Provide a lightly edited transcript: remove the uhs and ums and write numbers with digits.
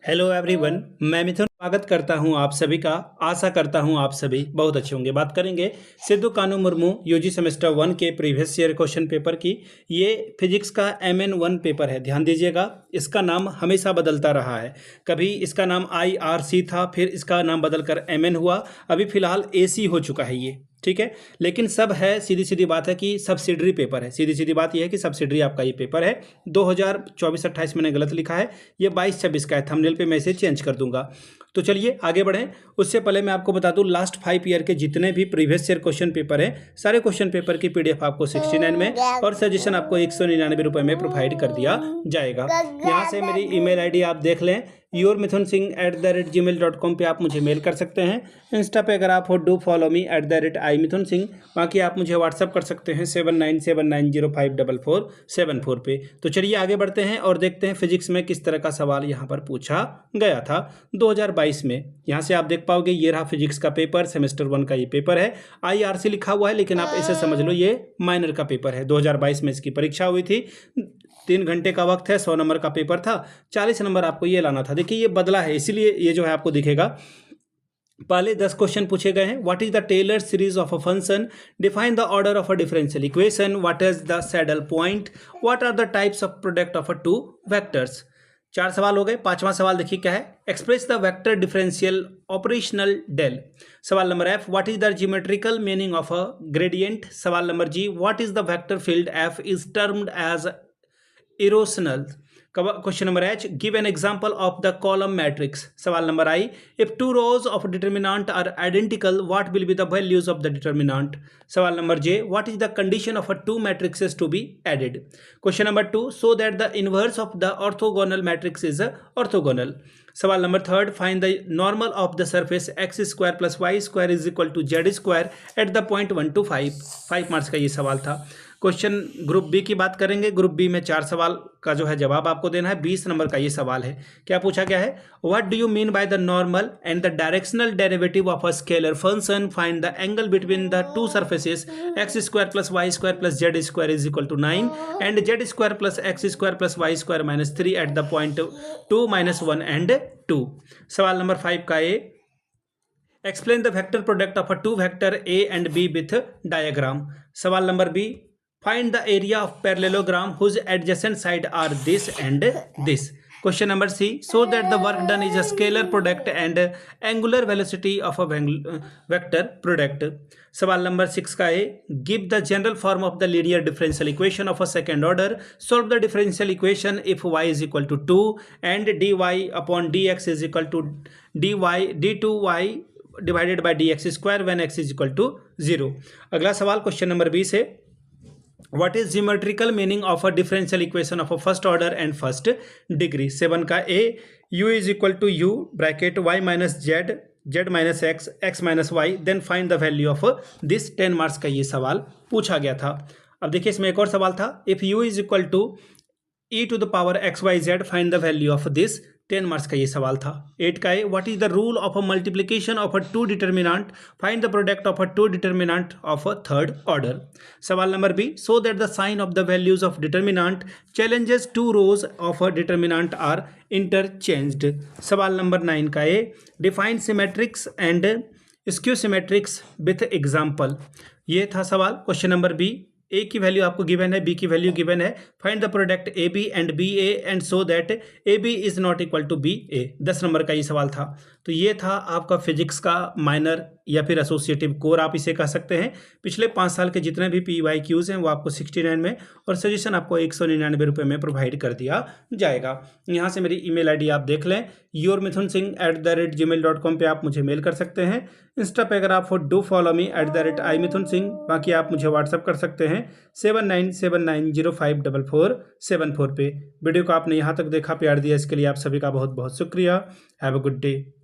Hello everyone, मैं मिथुन स्वागत करता हूं आप सभी का। आशा करता हूं आप सभी बहुत अच्छे होंगे। बात करेंगे सिद्धू कानू मुर्मू यूजी सेमेस्टर 1 के प्रीवियस ईयर क्वेश्चन पेपर की। ये फिजिक्स का MN1 पेपर है। ध्यान दीजिएगा, इसका नाम हमेशा बदलता रहा है। कभी इसका नाम IRC था, फिर इसका नाम बदलकर MN हुआ, अभी फिलहाल AC हो चुका है ये। ठीक है, लेकिन सब है, सीधी सीधी बात है कि सब्सिडरी पेपर है। सीधी सीधी बात यह है कि सब्सिडरी आपका ये पेपर है। 2024-28 मैंने गलत लिखा है, ये 22-26 का है। थंबनेल पे मैं इसे चेंज कर दूंगा। तो चलिए आगे बढ़ें। उससे पहले मैं आपको बता दूं, लास्ट 5 ईयर के जितने भी प्रीवियस ईयर क्वेश्चन पेपर है, सारे क्वेश्चन पेपर की PDF आपको 69 में और सजेशन आपको 199 रुपये में प्रोवाइड कर दिया जाएगा। यहाँ से मेरी ईमेल ID आप देख लें, yourmithunsingh@gmail.com पे आप मुझे मेल कर सकते हैं। इंस्टा पे अगर आप हो, डू फॉलो मी @imithunsingh। बाकी आप मुझे व्हाट्सअप कर सकते हैं 7979054474 पे। तो चलिए आगे बढ़ते हैं और देखते हैं फिजिक्स में किस तरह का सवाल यहाँ पर पूछा गया था 2022 में। यहाँ से आप देख पाओगे, ये रहा फिजिक्स का पेपर, सेमेस्टर 1 का ये पेपर है। IRC लिखा हुआ है, लेकिन आप इसे समझ लो ये माइनर का पेपर है। 2022 में इसकी परीक्षा हुई थी, 3 घंटे का वक्त है, 100 नंबर का पेपर था, 40 नंबर आपको ये लाना था। देखिए ये बदला है, इसीलिए ये जो है आपको दिखेगा। पहले 10 क्वेश्चन पूछे गए हैं। What is the Taylor series of a function, define the order of a differential equation, what is the saddle point, what are the types of product of a two vectors. 4 सवाल हो गए। 5वां सवाल देखिए क्या है, express the vector differential operational del. सवाल number F, what is the geometrical meaning of a gradient. सवाल number G, what is the vector field F is termed as irrotational. Question number H, give an example of the column matrix. सवाल number I, if 2 rows of determinant are identical what will be the values of the determinant. सवाल number J, what is the condition of a 2 matrices to be added. Question number 2, show that the inverse of the orthogonal matrix is orthogonal. सवाल number 3, find the normal of the surface x² + y² is equal to z² at the point 1 to 5। 5 marks का ये सवाल था। Question group B की बात करेंगे। Group B में 4 सवाल का जो है जवाब आपको देना है। 20 नंबर का ये सवाल है। क्या पूछा गया है, what do you mean by the normal and the directional derivative of a scalar function, find the angle between the two surfaces x² + y² + z² is equal to 9 and z² + x² + y² - 3 at the point 2, -1 and 2। सवाल number 5 का A, explain the vector product of a 2 vector A and B with diagram. सवाल number B, find the area of parallelogram whose adjacent side are this and this. Question number C, so that the work done is a scalar product and angular velocity of a vector product. सवाल number 6 का है, give the general form of the linear differential equation of a second order, solve the differential equation if y is equal to 2 and dy/dx is equal to d2y divided by dx² when x is equal to 0। अगला सवाल question number 20 है, what is geometrical meaning of a differential equation of a first order and first degree. 7 का A, u is equal to u bracket y - z z - x x - y then find the value of this. 10 marks का ये सवाल पूछा गया था। अब देखिए इसमें एक और सवाल था, if u is equal to e⁻x y z find the value of this. 10 marks का ये सवाल था। 8 का है, what is the rule of a multiplication of a 2 determinant, find the product of a 2 determinant of a third order. सवाल number B, so that the sign of the values of determinant challenges 2 rows of a determinant are interchanged. सवाल number 9 का है, define symmetrics and skew symmetrics with example. ये था सवाल। Question number B, ए की value आपको given है, B की वैल्यू गिवन है, find the product A B and B A and so that A B is not equal to B A. 10 नंबर का ये सवाल था। तो ये था आपका फिजिक्स का माइनर या फिर एसोसिएटिव कोर आप इसे कह सकते हैं। पिछले 5 साल के जितने भी PYQs हैं वो आपको 69 में और सजेशन आपको 199 रुपये में प्रोवाइड कर दिया जाएगा। यहाँ से मेरी ईमेल ID आप देख लें, yourmithunsingh@gmail.com पे आप मुझे मेल कर सकते हैं। इंस्टा पे अगर आप हो, डू फॉलो मी @imithunsingh। बाकी आप मुझे व्हाट्सअप कर सकते हैं 7979054474 पे। वीडियो को आपने यहाँ तक देखा, प्यार दिया, इसके लिए आप सभी का बहुत बहुत शुक्रिया। Have a good day.